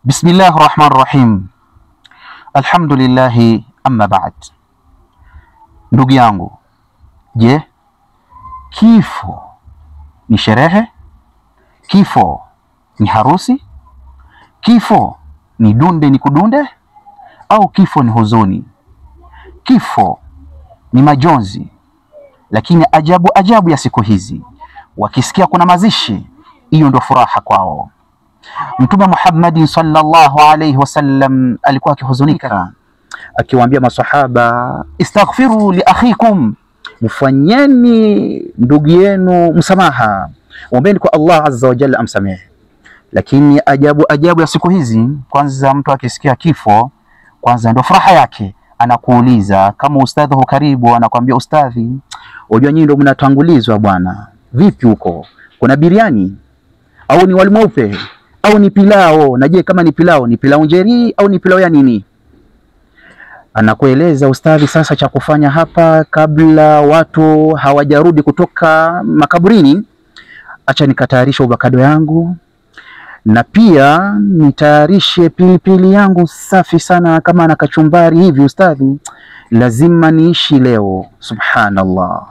Bismillahirrahmanirrahim. Alhamdulillahi amma ba'd. Ndugu yangu, je, kifo ni sherehe? Kifo ni harusi? Kifo ni dunde ni kudunde? Au kifo ni huzuni? Kifo ni majonzi. Lakini ajabu ya siku hizi, wakisikia kuna mazishi, hiyo ndio furaha kwao. Mtume Muhammad sallallahu alayhi wasallam alikuwa akihuzunika, akiwaambia maswahaba, istaghfiru li akhikum, mfanyeni ndugu yenu msamaha, ombeni kwa Allah azza wa jalla amsamehe. Lakini ajabu ya siku hizi, kwanza mtu akisikia kifo, kwanza ndio furaha yake, anakuuliza kama ustadhi huko karibu, anakuambia ustadhi, unajua nyinyi ndio mnatangulizwa bwana, vipi huko? Kuna biriani au ni wali mweupe au ni pilao? Na je, kama ni pilau njeri au ni pilau ya nini? Anakueleza ustadhi, sasa cha kufanya hapa kabla watu hawajarudi kutoka makaburini, acha nikatayarisha avocado yangu, na pia nitayarishe pilipili yangu safi sana kama na kachumbari hivi ustadhi, lazima niishi leo. Subhanallah.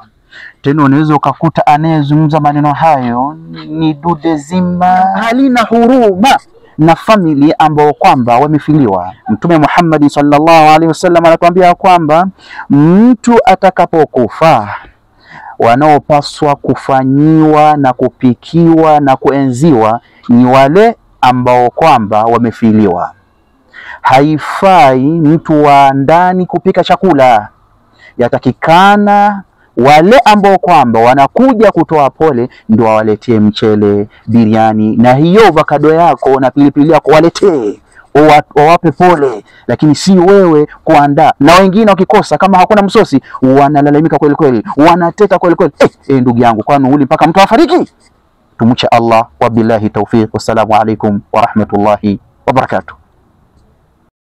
Tena unaweza ukakuta anayezungumza maneno hayo ni dude zima, halina huruma na family ambao kwamba wamefiliwa. Mtume Muhammad sallallahu alaihi wasallam anatuambia kwamba mtu atakapokufa, wanaopaswa kufanyiwa na kupikiwa na kuenziwa ni wale ambao kwamba wamefiliwa. Haifai mtu wa ndani kupika chakula, yatakikana wale ambao kwamba wanakuja kutoa pole ndio waletie mchele, biriani, na hiyo avocado yako na pilipili yako waletee, wawape pole. Lakini si wewe kuandaa. Na wengine wakikosa, kama hakuna msosi, wanalalamika kweli kweli, wanateta kweli kweli. Ndugu yangu, kwani uli mpaka mtu afariki? Tumche Allah. Wabillahi tawfiq. Wassalamu alaikum wa rahmatullahi wa barakatuh.